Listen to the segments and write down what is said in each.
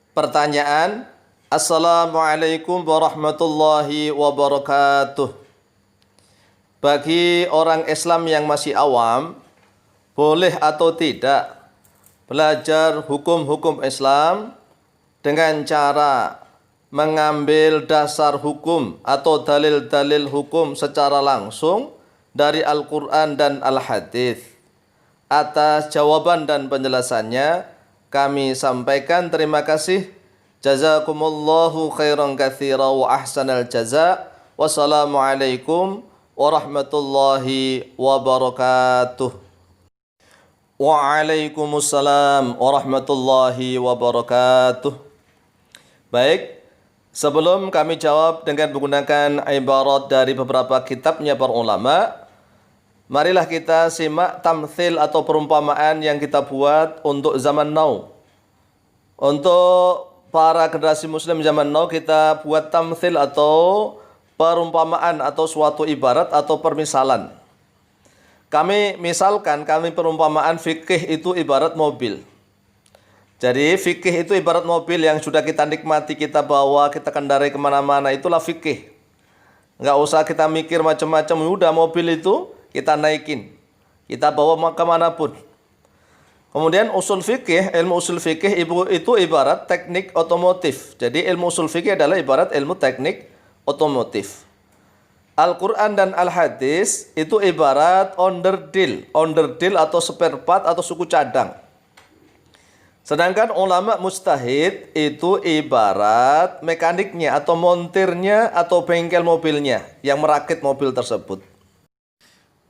Pertanyaan. Assalamualaikum warahmatullahi wabarakatuh. Bagi orang Islam yang masih awam, boleh atau tidak belajar hukum-hukum Islam dengan cara mengambil dasar hukum atau dalil-dalil hukum secara langsung dari Al-Quran dan Al-Hadis? Atas jawaban dan penjelasannya kami sampaikan terima kasih. Jazakumullahu khairan katsira wa ahsanal jaza. Wassalamualaikum warahmatullahi wabarakatuh. Waalaikumsalam warahmatullahi wabarakatuh. Baik, sebelum kami jawab dengan menggunakan ibarat dari beberapa kitabnya para ulama, marilah kita simak tamthil atau perumpamaan yang kita buat untuk zaman now. Untuk para generasi muslim zaman now, kita buat tamthil atau perumpamaan atau suatu ibarat atau permisalan. Kami perumpamaan fikih itu ibarat mobil. Jadi fikih itu ibarat mobil yang sudah kita nikmati, kita bawa, kita kendarai kemana-mana, itulah fikih. Nggak usah kita mikir macam-macam, udah mobil itu kita naikin, kita bawa kemanapun. Kemudian usul fikih, ilmu usul fikih itu ibarat teknik otomotif. Jadi ilmu usul fikih adalah ibarat ilmu teknik otomotif. Al-Quran dan Al-Hadis itu ibarat onderdil atau spare part atau suku cadang. Sedangkan ulama mujtahid itu ibarat mekaniknya atau montirnya atau bengkel mobilnya yang merakit mobil tersebut.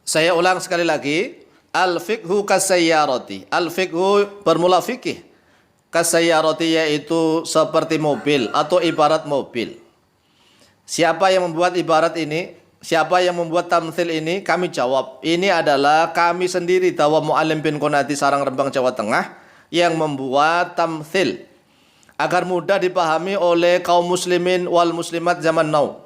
Saya ulang sekali lagi. Al-fiqhu kasayyarati. Al-fiqhu bermula fikih. Kasayyarati yaitu seperti mobil atau ibarat mobil. Siapa yang membuat ibarat ini? Siapa yang membuat tamthil ini? Kami jawab. Ini adalah kami sendiri, Dawa Mu'alim bin Konati Sarang Rembang Jawa Tengah, yang membuat tamthil agar mudah dipahami oleh kaum muslimin wal muslimat zaman now.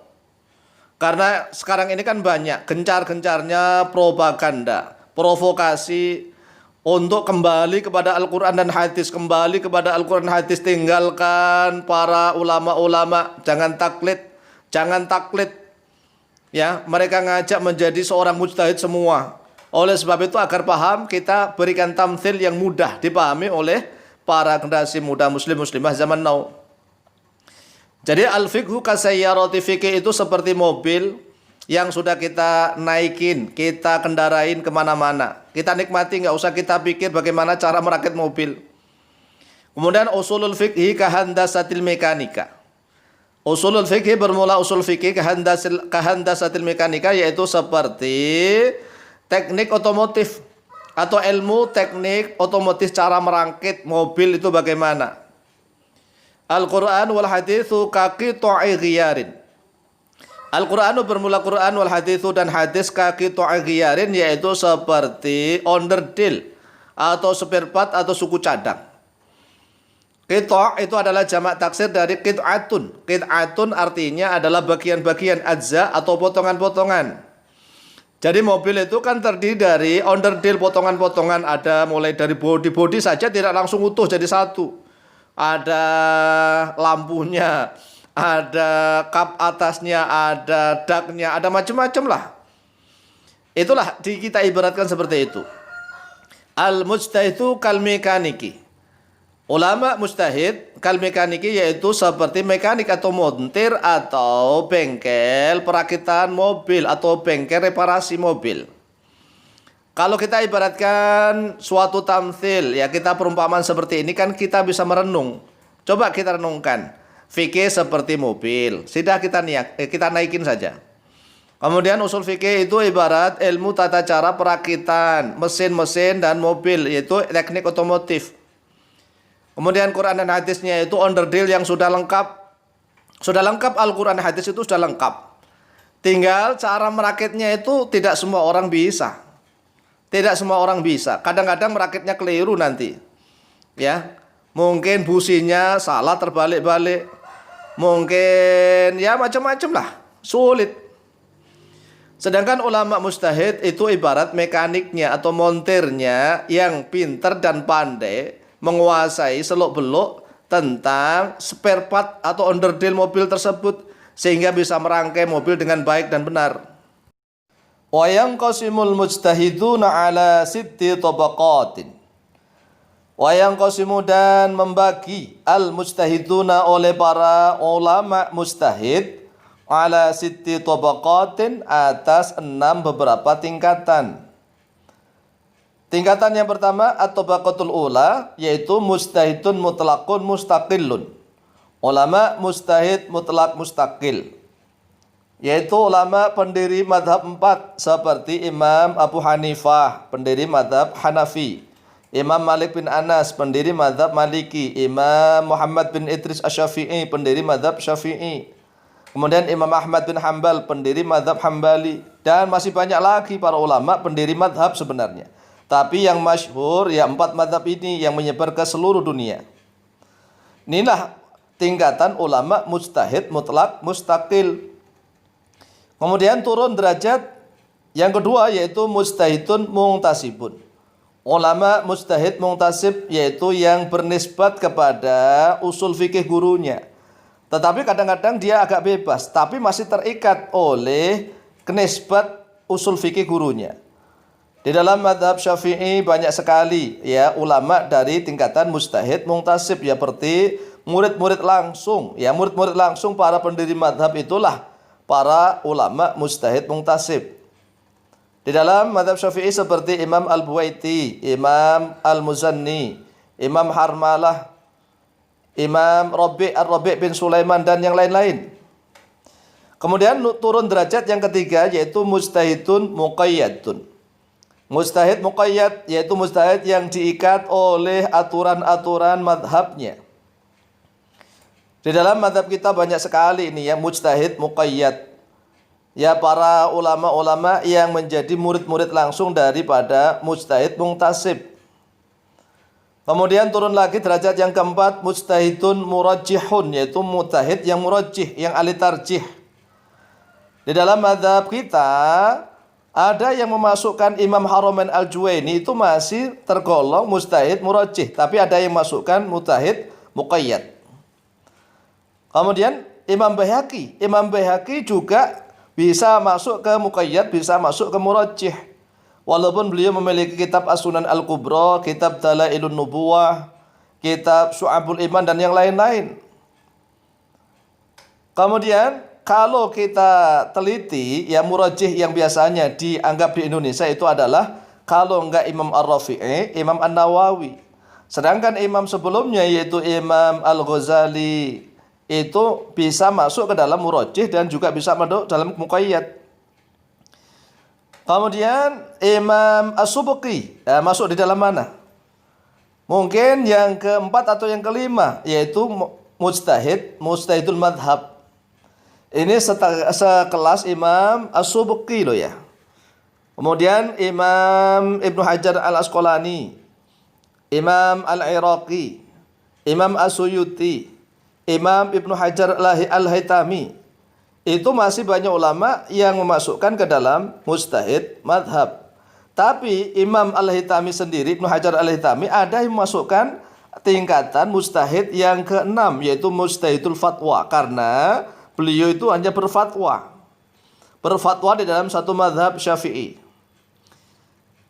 Karena sekarang ini kan banyak gencar-gencarnya propaganda, provokasi untuk kembali kepada Al-Quran dan Hadis, kembali kepada Al-Quran dan Hadis, tinggalkan para ulama-ulama, jangan taklid. Ya, mereka ngajak menjadi seorang mujtahid semua. Oleh sebab itu agar paham, kita berikan tamthil yang mudah dipahami oleh para generasi muda muslim muslimah zaman now. Jadi al-fiqhu kasayyarati, fikih itu seperti mobil yang sudah kita naikin, kita kendarain kemana-mana. Kita nikmati, nggak usah kita pikir bagaimana cara merakit mobil. Kemudian usulul fiqhi kahandasatil mekanika. Usulul fikih bermula usul fikih kahandasatil mekanika, yaitu seperti teknik otomotif atau ilmu teknik otomotif, cara merangkit mobil itu bagaimana. Al-Quran wal hadithu kaqita'i ghiyarin. Al-Quran bermula Quran wal hadithu dan hadis kaqita'i ghiyarin, yaitu seperti onderdil atau spare part atau suku cadang. Qita' itu adalah jamak taksir dari qit'atun. Qit'atun artinya adalah bagian-bagian, ajza atau potongan-potongan. Jadi mobil itu kan terdiri dari onderdil, potongan-potongan. Ada mulai dari bodi saja tidak langsung utuh jadi satu. Ada lampunya, ada kap atasnya, ada daknya, ada macam-macam lah. Itulah kita ibaratkan seperti itu. Al-mujtahidu kal mekaniki. Ulama mujtahid kal mekaniki, yaitu seperti mekanik atau montir atau bengkel perakitan mobil atau bengkel reparasi mobil. Kalau kita ibaratkan suatu tamthil, ya kita perumpamaan seperti ini kan kita bisa merenung. Coba kita renungkan. Fikih seperti mobil. Sudah kita naikin saja. Kemudian usul fikih itu ibarat ilmu tata cara perakitan mesin-mesin dan mobil, yaitu teknik otomotif. Kemudian Quran dan hadisnya itu onderdil yang sudah lengkap. Sudah lengkap, Al-Quran dan hadis itu sudah lengkap. Tinggal cara merakitnya itu tidak semua orang bisa. Tidak semua orang bisa. Kadang-kadang merakitnya keliru nanti. Ya, mungkin businya salah terbalik-balik. Mungkin ya macam-macam lah. Sulit. Sedangkan ulama mujtahid itu ibarat mekaniknya atau montirnya yang pintar dan pandai, menguasai seluk-beluk tentang spare part atau onderdil mobil tersebut sehingga bisa merangkai mobil dengan baik dan benar. Wa yanqasimul mujtahiduna ala sitti tabaqatin. Wa yanqasimu dan membagi al mujtahiduna oleh para ulama mujtahid ala sitti tabaqatin atas 6 beberapa tingkatan. Tingkatan yang pertama at-tabaqatul ula yaitu mujtahidun mutlaqun mustaqillun. Ulama mujtahid mutlak mustaqil. Yaitu ulama pendiri madhab 4 seperti Imam Abu Hanifah, pendiri madhab Hanafi. Imam Malik bin Anas, pendiri madhab Maliki. Imam Muhammad bin Idris Asy-Syafi'i, pendiri madhab Syafi'i. Kemudian Imam Ahmad bin Hambal, pendiri madhab Hambali. Dan masih banyak lagi para ulama pendiri madhab sebenarnya. Tapi yang masyhur ya 4 madhab ini yang menyebar ke seluruh dunia. Inilah tingkatan ulama mujtahid mutlak mustaqil. Kemudian turun derajat yang kedua yaitu mujtahidun muhtasibun. Ulama mujtahid muhtasib yaitu yang bernisbat kepada usul fikih gurunya. Tetapi kadang-kadang dia agak bebas, tapi masih terikat oleh kenisbat usul fikih gurunya. Di dalam madhab Syafi'i banyak sekali ya ulama dari tingkatan mujtahid muhtasib ya seperti murid-murid langsung ya murid-murid langsung para pendiri madhab itulah para ulama mujtahid muhtasib. Di dalam madhab Syafi'i seperti Imam Al-Buwaiti, Imam Al-Muzanni, Imam Harmalah, Imam Ar-Rabi' bin Sulaiman dan yang lain-lain. Kemudian turun derajat yang ketiga yaitu mujtahidun muqayyadun. Mujtahid muqayyad yaitu mujtahid yang diikat oleh aturan-aturan madhabnya. Di dalam madhab kita banyak sekali ini ya mujtahid muqayyad. Ya para ulama-ulama yang menjadi murid-murid langsung daripada mujtahid muhtasib. Kemudian turun lagi derajat yang keempat mujtahidun murajjihun yaitu mujtahid yang murajjih, yang ahli tarjih. Di dalam madhab kita ada yang memasukkan Imam Haramain Al-Juwaini itu masih tergolong mujtahid murajjih, tapi ada yang masukkan mujtahid muqayyad. Kemudian Imam Baihaqi juga bisa masuk ke muqayyad, bisa masuk ke murajjih. Walaupun beliau memiliki kitab As-Sunan Al-Kubra, kitab Dalailun Nubuwah, kitab Syu'abul Iman dan yang lain-lain. Kemudian kalau kita teliti ya murajjih yang biasanya dianggap di Indonesia itu adalah kalau enggak Imam Ar-Rafi'i, Imam An-Nawawi. Sedangkan imam sebelumnya yaitu Imam Al-Ghazali itu bisa masuk ke dalam murajjih dan juga bisa masuk dalam muqayyad. Kemudian Imam As-Subki masuk di dalam mana? Mungkin yang keempat atau yang kelima yaitu mujtahidul madhab. Ini sekelas Imam As-Subki loh ya. Kemudian Imam Ibnu Hajar Al-Asqalani, Imam Al-Iraqi, Imam As-Suyuti, Imam Ibnu Hajar Al-Haytami. Itu masih banyak ulama yang memasukkan ke dalam mujtahid madhab. Tapi Imam Al-Haytami sendiri, Ibnu Hajar Al-Haytami ada yang memasukkan tingkatan mujtahid yang keenam yaitu mujtahidul fatwa karena beliau itu hanya berfatwa di dalam satu madhab Syafi'i.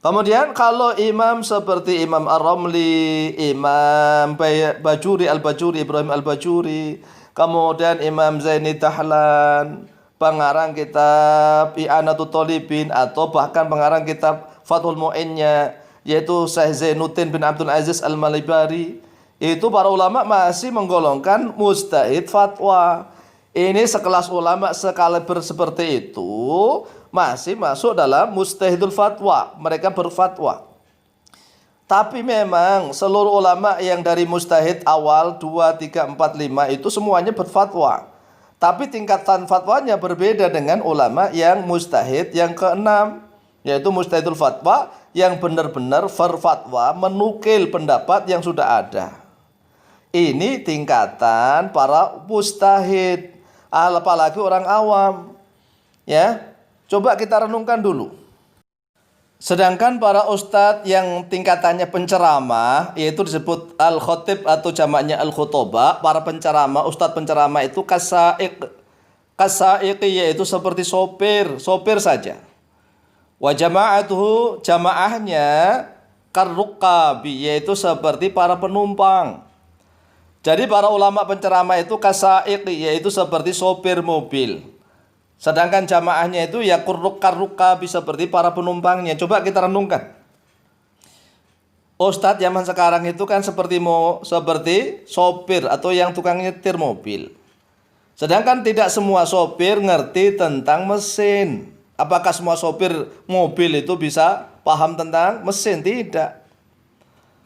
Kemudian kalau imam seperti Imam Ar-Ramli, Imam Bajuri Al-Bajuri, Ibrahim Al-Bajuri, kemudian Imam Zaini Dahlan, pengarang kitab I'anatul Thalibin atau bahkan pengarang kitab Fathul Mu'innya yaitu Syekh Zainuddin bin Abdul Aziz Al-Malibari, itu para ulama masih menggolongkan mujtahid fatwa. Ini sekelas ulama sekaliber seperti itu masih masuk dalam mujtahidul fatwa. Mereka berfatwa. Tapi memang seluruh ulama yang dari mujtahid awal 2, 3, 4, 5 itu semuanya berfatwa. Tapi tingkatan fatwanya berbeda dengan ulama yang mujtahid yang keenam, yaitu mujtahidul fatwa yang benar-benar berfatwa menukil pendapat yang sudah ada. Ini tingkatan para mujtahid. Apalagi orang awam. Ya, coba kita renungkan dulu. Sedangkan para ustadz yang tingkatannya penceramah, yaitu disebut al-khotib atau jamaknya al-khutobah, para penceramah, ustadz penceramah itu kasa'iq yaitu seperti sopir saja. Wa jama'atuhu jamaahnya karruqabi yaitu seperti para penumpang. Jadi para ulama penceramah itu kasa'iq yaitu seperti sopir mobil. Sedangkan jamaahnya itu ya karruqabi seperti para penumpangnya. Coba kita renungkan. Ustadz zaman sekarang itu kan seperti sopir atau yang tukang nyetir mobil. Sedangkan tidak semua sopir ngerti tentang mesin. Apakah semua sopir mobil itu bisa paham tentang mesin? Tidak.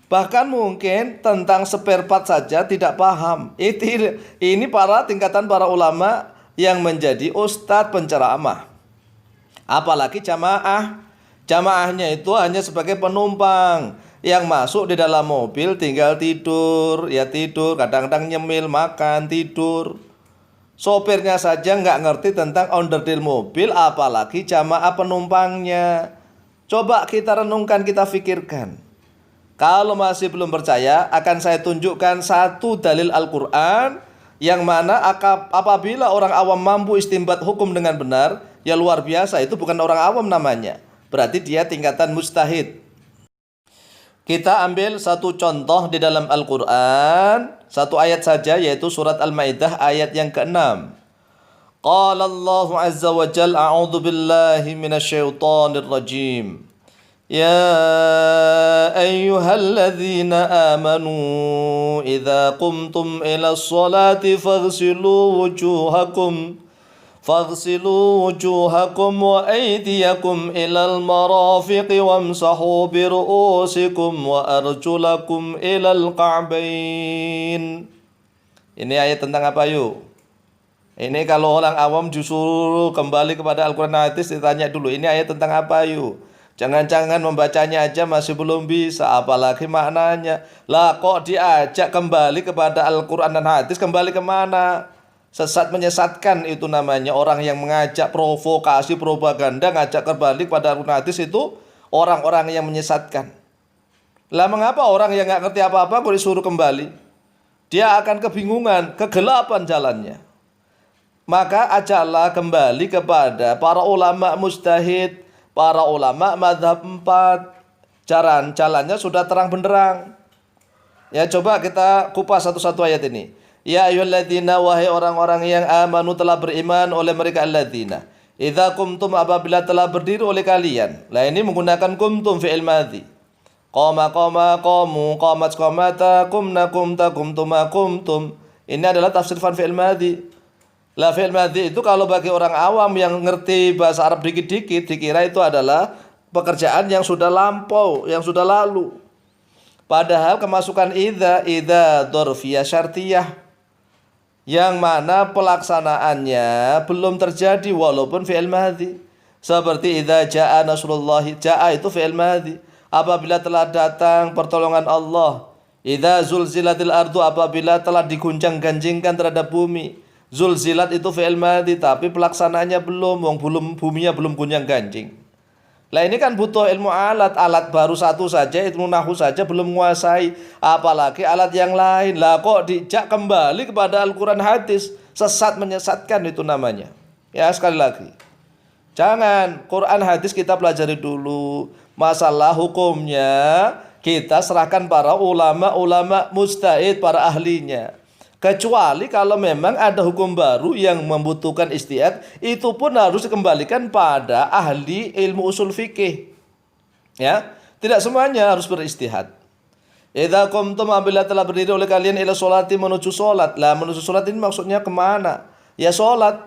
Bahkan mungkin tentang spare part saja tidak paham. Ini tingkatan para ulama yang menjadi ustadz penceramah. Apalagi jamaah. Jamaahnya itu hanya sebagai penumpang yang masuk di dalam mobil tinggal tidur. Ya tidur, kadang-kadang nyemil, makan, tidur. Sopirnya saja nggak ngerti tentang onderdil mobil, apalagi jamaah penumpangnya. Coba kita renungkan, kita pikirkan. Kalau masih belum percaya, akan saya tunjukkan satu dalil Al-Quran yang mana apabila orang awam mampu istinbat hukum dengan benar, ya luar biasa, itu bukan orang awam namanya. Berarti dia tingkatan mujtahid. Kita ambil satu contoh di dalam Al-Quran, satu ayat saja, yaitu surat Al-Maidah ayat yang ke-6. Qala Allah Azza wa Jal, a'udhu billahi minasyaitonir rajim. يا أيها الذين آمنوا إذا قمتم إلى الصلاة فاغسلوا وجوهكم وأيديكم إلى المرافق وامسحوا برؤوسكم وأرجلكم إلى الكعبين. Ini ayat tentang apa yuk? Ini kalau orang awam disuruh kembali kepada Al-Quran hadis, ditanya dulu, ini ayat tentang apa yuk? Jangan-jangan membacanya aja masih belum bisa, apalagi maknanya. Lah kok diajak kembali kepada Al-Quran dan hadis, kembali kemana? Sesat menyesatkan itu namanya. Orang yang mengajak provokasi, propaganda, ngajak kembali kepada Al-Quran hadis itu orang-orang yang menyesatkan. Lah mengapa orang yang gak ngerti apa-apa kok disuruh kembali? Dia akan kebingungan, kegelapan jalannya. Maka ajaklah kembali kepada para ulama mujtahid, para ulama mazhab 4. Jalannya sudah terang benderang. Ya coba kita kupas satu-satu ayat ini. Ya ayyuhalladzina, wahai orang-orang yang amanu telah beriman, oleh mereka alladzina. Idza kumtum, apabila telah berdiri oleh kalian. Lah ini menggunakan kumtum fi'il madhi. Qama qamu, qamat qamata, kumna kumta, kumtuma kumtum. Ini adalah tafsir fi'il madhi. Lah fi'il madhi itu kalau bagi orang awam yang ngerti bahasa Arab dikit-dikit, dikira itu adalah pekerjaan yang sudah lampau, yang sudah lalu. Padahal kemasukan idza dzarfiyah syartiyah, yang mana pelaksanaannya belum terjadi walaupun fi'il madhi. Seperti idza jaa nasrullahi, jaa itu fi'il madhi, apabila telah datang pertolongan Allah. Idza zulzilatil ardu, apabila telah diguncang-ganjingkan terhadap bumi. Zulzilat itu fi'il madhi, tapi pelaksanaannya belum, buminya belum gunjang-ganjing. Lah ini kan butuh ilmu alat baru satu saja, ilmu nahwu saja belum menguasai, apalagi alat yang lain. Lah kok dijak kembali kepada Al-Quran hadis, sesat menyesatkan itu namanya. Ya sekali lagi, jangan Quran hadis kita pelajari dulu, masalah hukumnya kita serahkan para ulama mujtahid, para ahlinya. Kecuali kalau memang ada hukum baru yang membutuhkan ijtihad, itu pun harus dikembalikan pada ahli ilmu usul fikih. Ya, tidak semuanya harus berijtihad. Idza qumtum, apabila telah berdiri oleh kalian ila sholati, menuju sholat. Lah menuju sholat ini maksudnya kemana? Ya sholat.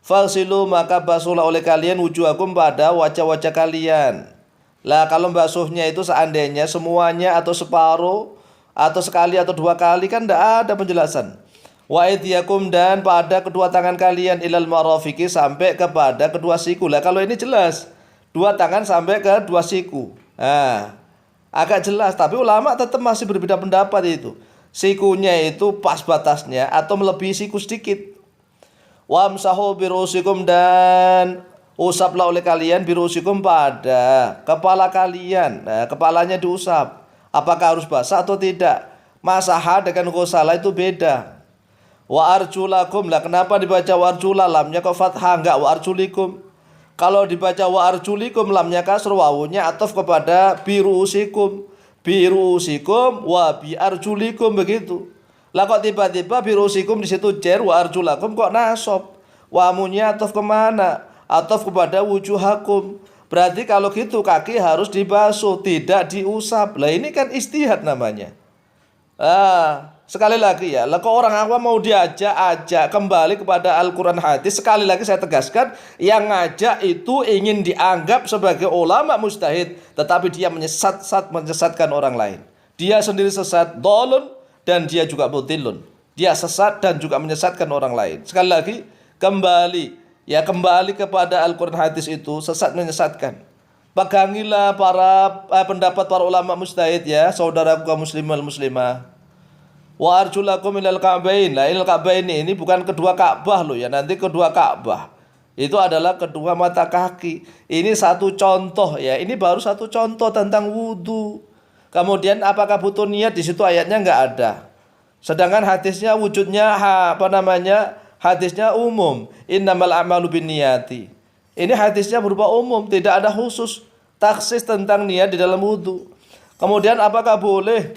Faghsilu, maka basuhlah oleh kalian wujuhakum, pada wajah-wajah kalian. Lah kalau basuhnya itu seandainya semuanya atau separuh, atau sekali atau dua kali, kan tidak ada penjelasan. Wa aydiyakum, dan pada kedua tangan kalian, ilal marafiqi, sampai kepada kedua siku. Lah kalau ini jelas, dua tangan sampai ke dua siku. Nah, agak jelas, tapi ulama tetap masih berbeda pendapat itu. Sikunya itu pas batasnya atau melebihi siku sedikit. Wamsahu birusikum, dan Usaplah oleh kalian birusikum pada kepala kalian. Nah, kepalanya diusap. Apakah harus basah atau tidak? Masaha dengan ghusala itu beda. Wa arjulakum, lah kenapa dibaca wa arjula, lamnya kok fathah, enggak wa arjulikum? Kalau dibaca wa arjulikum, lamnya kasr, wawunya ataf kepada birusikum. Birusikum wa bi arjulikum, begitu. Lah kok tiba-tiba birusikum di situ jar, wa arjulakum kok nasab? Wamunya ataf kemana? Ataf kepada wujuhakum. Berarti kalau gitu kaki harus dibasuh, tidak diusap. Lah ini kan istihad namanya. Sekali lagi ya, lah kok orang awam mau diajak kembali kepada Al-Quran hadis. Sekali lagi saya tegaskan, yang ngajak itu ingin dianggap sebagai ulama mujtahid, tetapi dia menyesatkan orang lain. Dia sendiri sesat, dolun, dan dia juga mutilun. Dia sesat dan juga menyesatkan orang lain. Sekali lagi, kembali kepada Al-Quran hadis itu sesat menyesatkan. Pegangilah pendapat para ulama mujtahid ya, saudaraku kaum muslimin wal muslimah. Wa arjulakum ilal ka'bain. Lah ilal ka'bain ini bukan kedua Ka'bah loh ya, nanti kedua Ka'bah. Itu adalah kedua mata kaki. Ini satu contoh ya, ini baru satu contoh tentang wudu. Kemudian apakah butuh niat, di situ ayatnya enggak ada. Sedangkan hadisnya wujudnya hadisnya umum. Innamal a'malu binniyati. Ini hadisnya berupa umum, tidak ada khusus taksis tentang niat di dalam wudu. Kemudian apakah boleh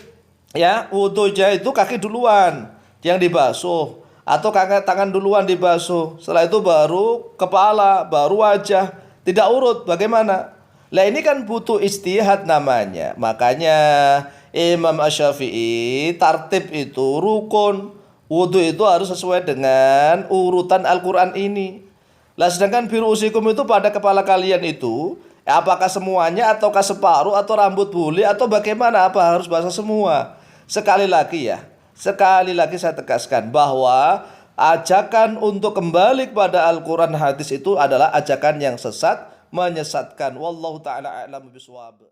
ya wudunya itu kaki duluan yang dibasuh atau tangan duluan dibasuh, setelah itu baru kepala, baru wajah, tidak urut, bagaimana? Lah ini kan butuh istihad namanya. Makanya Imam Asy-Syafi'i tartib itu rukun, wudu itu harus sesuai dengan urutan Al-Quran ini. Lah sedangkan birusikum itu pada kepala kalian itu, apakah semuanya ataukah separuh atau rambut buli atau bagaimana? Apa harus basah semua? Sekali lagi saya tegaskan bahwa ajakan untuk kembali kepada Al-Quran hadis itu adalah ajakan yang sesat, menyesatkan. Wallahu ta'ala a'lam bishawab.